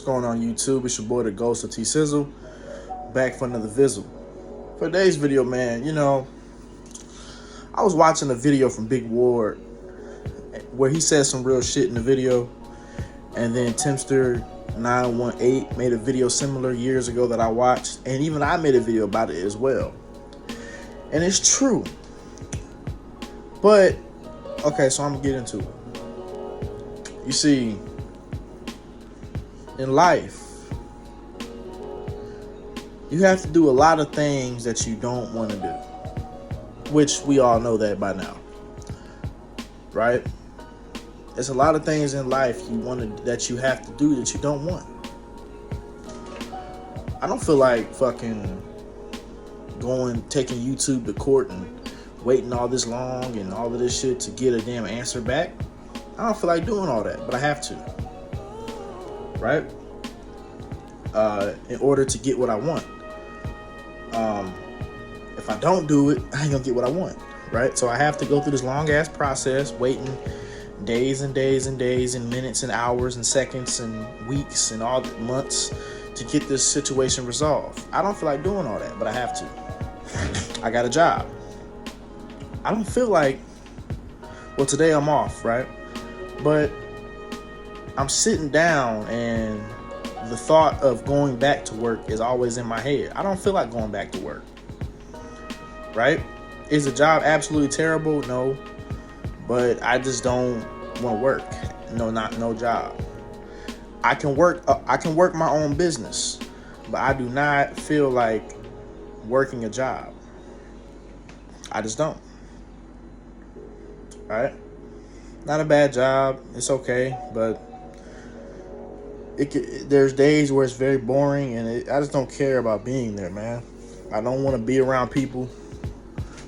going on YouTube? It's your boy the Ghost of T.Sizzle, back for another Vizzle. For today's video, man, I was watching a video from Big Ward where he said some real shit in the video, and then Timster 918 made a video similar years ago that I watched, and even I made a video about it as well. And it's true. But, okay, so I'm gonna get into it. You see, in life, you have to do a lot of things that you don't want to do, which we all know that by now, right? There's a lot of things in life that you have to do that you don't want. I don't feel like fucking taking YouTube to court and waiting all this long and all of this shit to get a damn answer back. I don't feel like doing all that, but I have to, right? In order to get what I want. If I don't do it, I ain't gonna get what I want, right? So I have to go through this long ass process, waiting days and days and days and minutes and hours and seconds and weeks and all the months to get this situation resolved. I don't feel like doing all that, but I have to. I got a job. I don't feel like, well, today I'm off, right? But I'm sitting down and the thought of going back to work is always in my head. I don't feel like going back to work, right? Is the job absolutely terrible? No. But I just don't want to work. No job. I can work my own business, but I do not feel like working a job. I just don't. Right? Not a bad job. It's okay, but there's days where it's very boring, and I just don't care about being there, man. I don't want to be around people,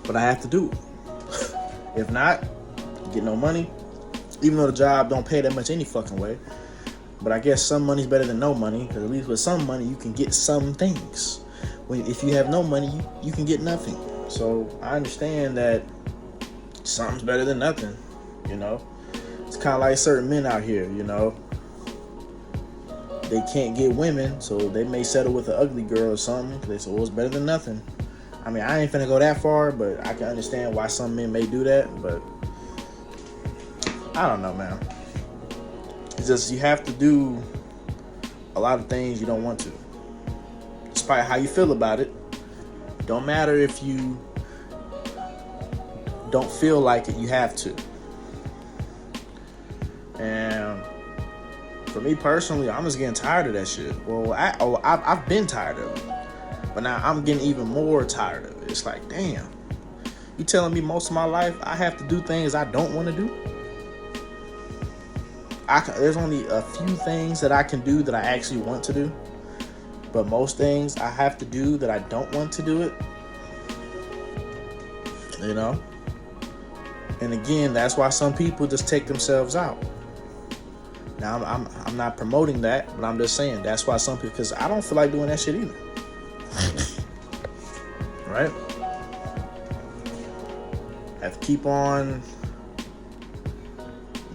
but I have to do it. If not, get no money. Even though the job don't pay that much any fucking way, but I guess some money's better than no money, because at least with some money you can get some things. If you have no money, you can get nothing. So I understand that something's better than nothing. It's kind of like certain men out here. They can't get women, so they may settle with an ugly girl or something. They say, well, it's better than nothing. I mean, I ain't finna go that far, but I can understand why some men may do that. But I don't know, man. It's just you have to do a lot of things you don't want to. Despite how you feel about it. Don't matter if you don't feel like it, you have to. And for me personally, I'm just getting tired of that shit. Well, I've been tired of it, but now I'm getting even more tired of it. It's like, damn, you telling me most of my life I have to do things I don't want to do? There's only a few things that I can do that I actually want to do, but most things I have to do that I don't want to do it. And again, that's why some people just take themselves out. Now, I'm not promoting that, but I'm just saying that's why some people, because I don't feel like doing that shit either. Right? Have to keep on,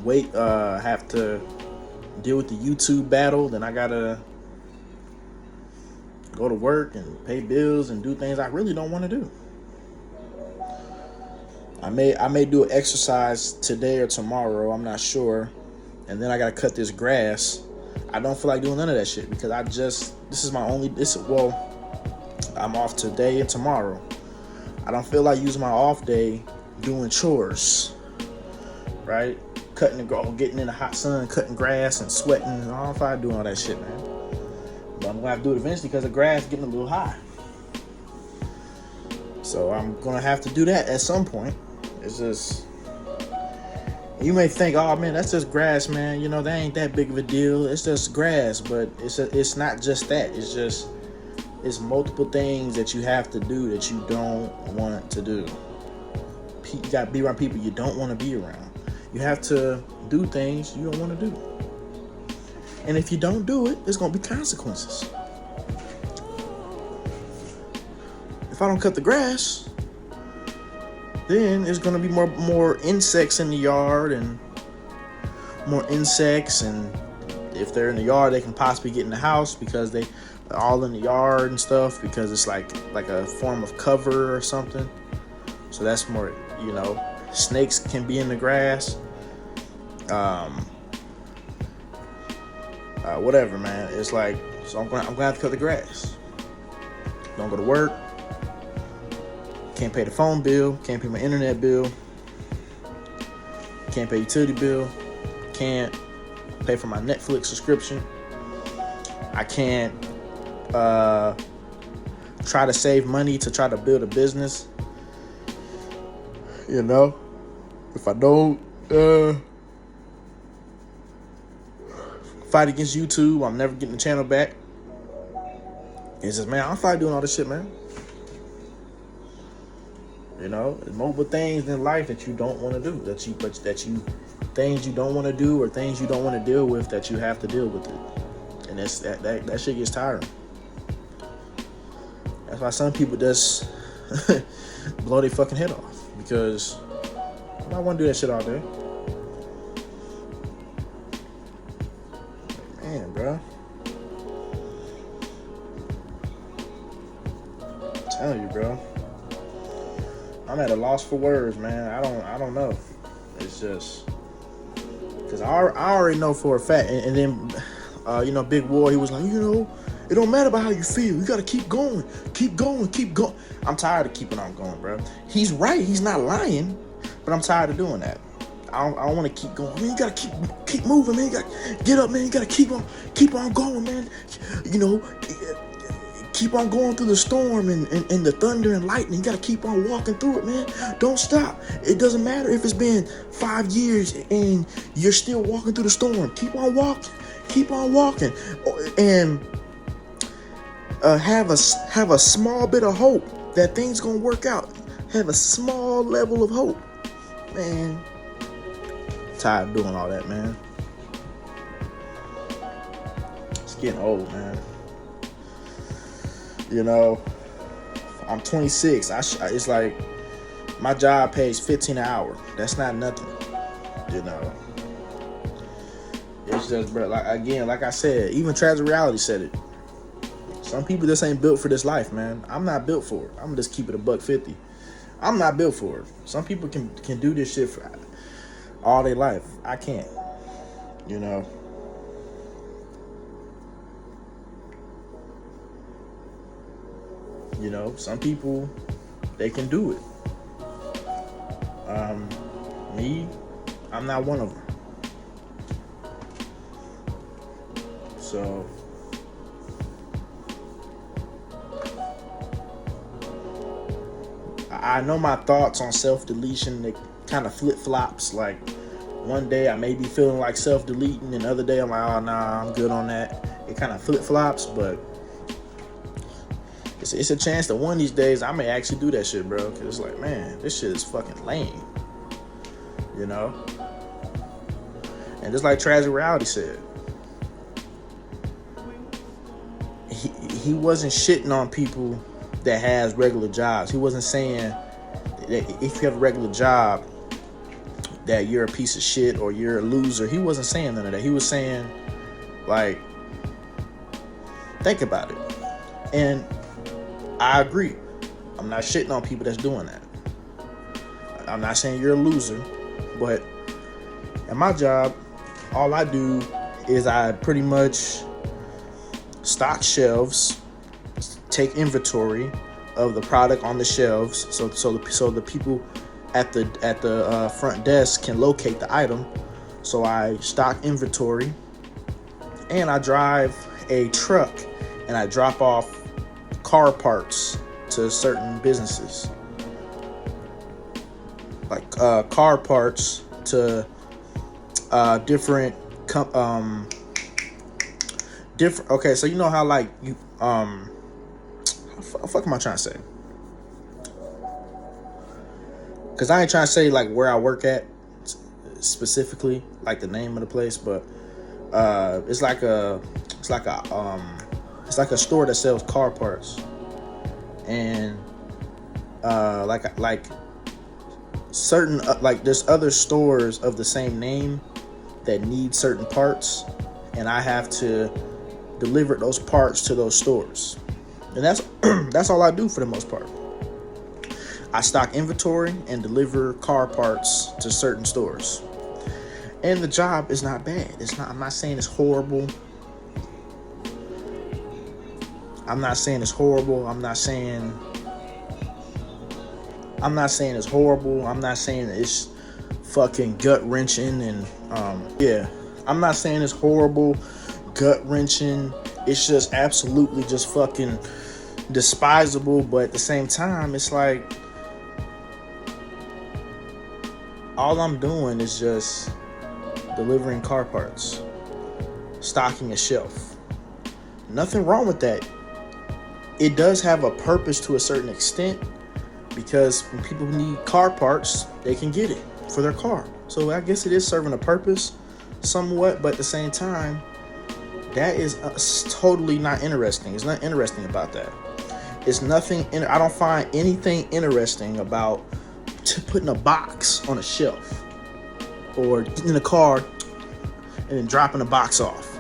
have to deal with the YouTube battle. Then I gotta go to work and pay bills and do things I really don't want to do. I may do an exercise today or tomorrow, I'm not sure. And then I gotta cut this grass. I don't feel like doing none of that shit because I'm off today and tomorrow. I don't feel like using my off day doing chores, right? Getting in the hot sun, cutting grass and sweating. I don't feel like doing all that shit, man. But I'm gonna have to do it eventually because the grass is getting a little high. So I'm gonna have to do that at some point. It's just, you may think, oh man, that's just grass, man. That ain't that big of a deal. It's just grass, but it's not just that. It's multiple things that you have to do that you don't want to do. You gotta be around people you don't want to be around. You have to do things you don't want to do. And if you don't do it, there's gonna be consequences. If I don't cut the grass, then there's going to be more insects in the yard and more insects, and if they're in the yard, they can possibly get in the house because they're all in the yard and stuff, because it's like a form of cover or something. So that's more, snakes can be in the grass. Whatever, man. It's like, so I'm gonna have to cut the grass. Don't go to work. Can't pay the phone bill. Can't pay my internet bill. Can't pay utility bill. Can't pay for my Netflix subscription. I can't try to save money to try to build a business. If I don't fight against YouTube, I'm never getting the channel back. It's just, man, I'm fine doing all this shit, man. There's multiple things in life that you don't want to do, things you don't want to do, or things you don't want to deal with, that you have to deal with it, and that shit gets tiring. That's why some people just blow their fucking head off, because I don't want to do that shit all day. Man, bro. I'm telling you, bro. I'm at a loss for words, man. I don't know. It's just because I already know for a fact. And then, Big War, he was like, it don't matter about how you feel. You got to keep going. Keep going. Keep going. I'm tired of keeping on going, bro. He's right. He's not lying. But I'm tired of doing that. I don't want to keep going. Man, you got to keep moving, man. You got to get up, man. You got to keep on going, man. Keep on going through the storm and the thunder and lightning. You got to keep on walking through it, man. Don't stop. It doesn't matter if it's been 5 years and you're still walking through the storm. Keep on walking. Keep on walking. And have a small bit of hope that things going to work out. Have a small level of hope. Man, tired of doing all that, man. It's getting old, man. I'm 26. It's like my job pays $15 an hour. That's not nothing. It's just, bro. Like I said, even Tragic Reality said it. Some people just ain't built for this life, man. I'm not built for it. I'm gonna just keep it $1.50. I'm not built for it. Some people can do this shit for all their life. I can't. Some people, they can do it. Me, I'm not one of them. So I know my thoughts on self-deletion, they kind of flip-flops. Like, one day I may be feeling like self-deleting, and the other day I'm like, oh, nah, I'm good on that. It kind of flip-flops, but it's a chance that one of these days I may actually do that shit, bro. Because it's like, man, this shit is fucking lame. And just like Tragic Reality said, he wasn't shitting on people that has regular jobs. He wasn't saying that if you have a regular job that you're a piece of shit or you're a loser. He wasn't saying none of that. He was saying, like, think about it. And I agree. I'm not shitting on people that's doing that. I'm not saying you're a loser, but at my job, all I do is I pretty much stock shelves, take inventory of the product on the shelves, so the people at the front desk can locate the item. So I stock inventory, and I drive a truck, and I drop off car parts to certain businesses, like car parts to different. Okay, so you know how like you how the fuck am I trying to say? Because I ain't trying to say like where I work at specifically, like the name of the place, but it's like a store that sells car parts, and like certain like there's other stores of the same name that need certain parts, and I have to deliver those parts to those stores. And that's that's all I do for the most part. I stock inventory and deliver car parts to certain stores. And the job is not bad. I'm not saying it's horrible. I'm not saying it's horrible. I'm not saying it's horrible. I'm not saying it's fucking gut wrenching and I'm not saying it's horrible, gut wrenching. It's just absolutely just fucking despisable. But at the same time, it's like all I'm doing is just delivering car parts, stocking a shelf. Nothing wrong with that. It does have a purpose to a certain extent, because when people need car parts, they can get it for their car. So I guess it is serving a purpose somewhat, but at the same time, that is totally not interesting. It's not interesting about that. It's nothing. I don't find anything interesting about putting a box on a shelf or getting in a car and then dropping the box off.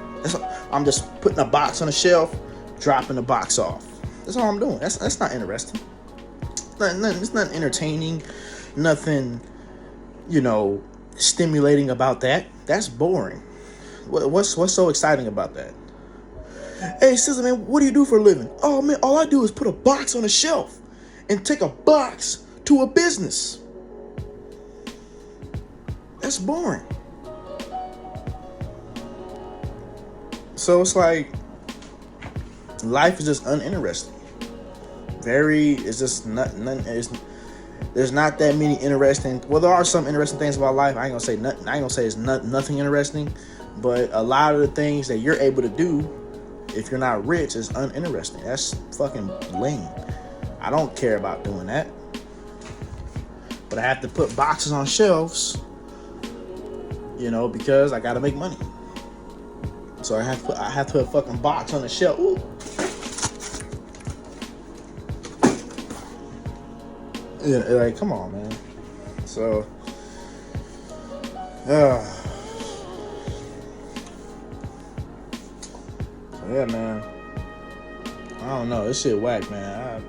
I'm just putting a box on a shelf, dropping the box off. That's all I'm doing. That's not interesting. It's not entertaining. Nothing, stimulating about that. That's boring. What's so exciting about that? Hey, T.Sizzle, man, what do you do for a living? Oh, man, all I do is put a box on a shelf and take a box to a business. That's boring. So it's like life is just uninteresting. It's just there's not that many interesting. Well, there are some interesting things about life. I ain't gonna say it's nothing interesting, but a lot of the things that you're able to do, if you're not rich, is uninteresting. That's fucking lame. I don't care about doing that, but I have to put boxes on shelves, because I gotta make money. So I have to put a fucking box on the shelf. Ooh. Yeah, like, come on, man. So, yeah, man. I don't know. This shit whack, man.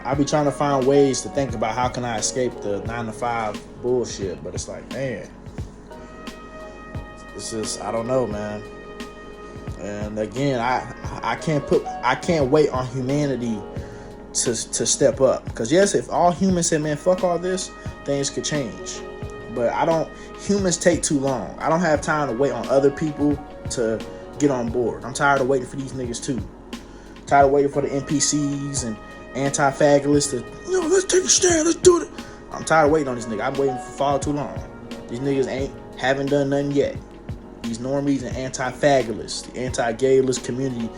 I be trying to find ways to think about how can I escape the 9-to-5 bullshit, but it's like, man, it's just, I don't know, man. And again, I can't wait on humanity to step up, because yes, if all humans said, man, fuck all this, things could change. But humans take too long. I don't have time to wait on other people to get on board. I'm tired of waiting for these niggas too. Tired of waiting for the NPCs and anti-faggots to, let's take a stand, let's do it. I'm tired of waiting on these niggas. I'm waiting for far too long. These niggas haven't done nothing yet. These normies and anti-faggots, the anti-gayless community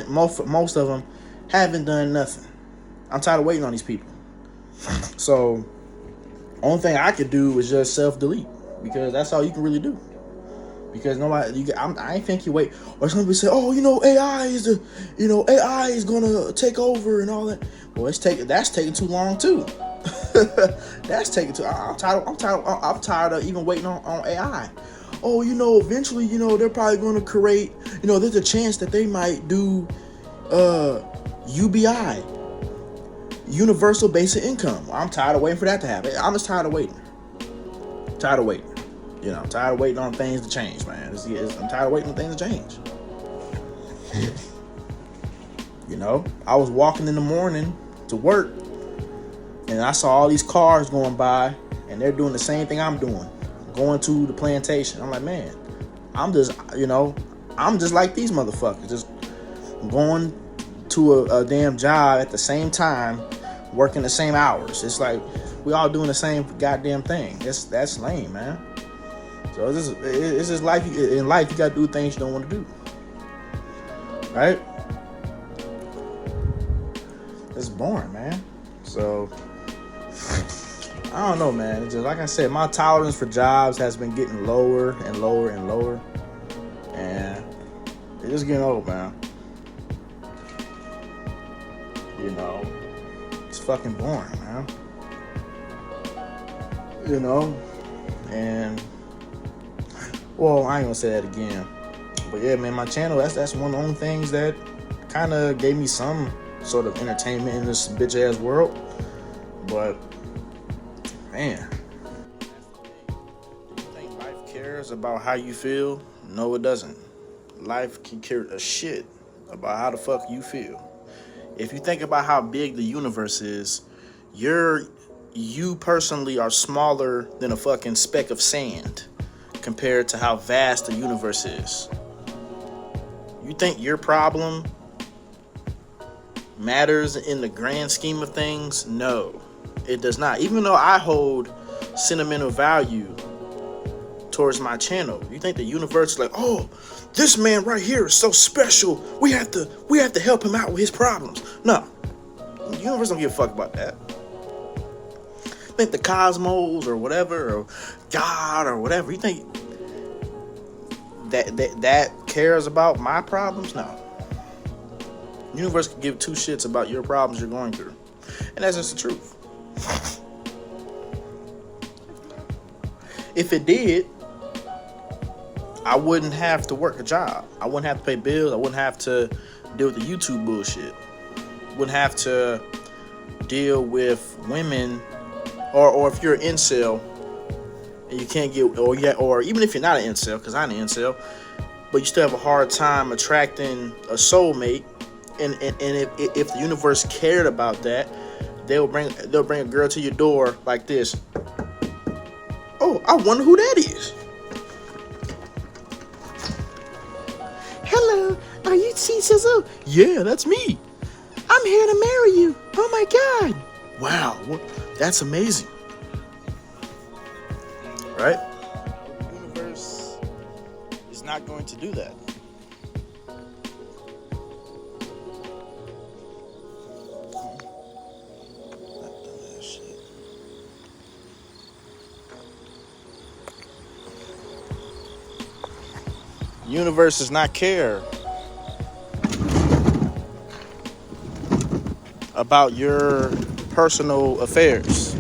most of them haven't done nothing. I'm tired of waiting on these people. So, only thing I could do is just self-delete, because that's all you can really do. Because nobody, I ain't think you wait, or somebody say, oh, AI is gonna take over and all that. Well, that's taking too long too. That's taking too. I'm tired of even waiting on AI. Oh, eventually, they're probably going to create. There's a chance that they might do UBI, universal basic income. I'm tired of waiting for that to happen. I'm just tired of waiting. I'm tired of waiting on things to change, man. I'm tired of waiting on things to change. I was walking in the morning to work, and I saw all these cars going by, and they're doing the same thing I'm doing, going to the plantation. I'm like, man, I'm just like these motherfuckers, just going to a damn job at the same time, working the same hours. It's like we all doing the same goddamn thing. That's lame, man. So it's just life. In life, you gotta do things you don't want to do, right? It's boring, man. So I don't know, man. It's just like I said, my tolerance for jobs has been getting lower and lower and lower, and it's just getting old, man. It's fucking boring, man. And well, I ain't gonna say that again. But yeah, man, my channel, that's one of the only things that kind of gave me some sort of entertainment in this bitch ass world. But man, do you think life cares about how you feel? No, it doesn't. Life can care a shit about how the fuck you feel. If you think about how big the universe is, you personally are smaller than a fucking speck of sand compared to how vast the universe is. You think your problem matters in the grand scheme of things? No, it does not. Even though I hold sentimental value towards my channel, you think the universe is like, oh, this man right here is so special. We have to help him out with his problems. No, the universe don't give a fuck about that. You think the cosmos or whatever, or God or whatever, you think that cares about my problems? No. The universe can give two shits about your problems you're going through, and that's just the truth. If it did, I wouldn't have to work a job. I wouldn't have to pay bills. I wouldn't have to deal with the YouTube bullshit. Wouldn't have to deal with women, or if you're an incel and you can't get, or even if you're not an incel, because I'm an incel, but you still have a hard time attracting a soulmate. And if the universe cared about that, they'll bring a girl to your door like this. Oh, I wonder who that is. Hello, are you T.Sizzle? Yeah, that's me. I'm here to marry you. Oh my God. Wow, that's amazing. Right? The universe is not going to do that. The universe does not care about your personal affairs.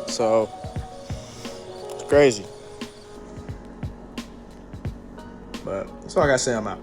So it's crazy. But that's all I gotta say. I'm out.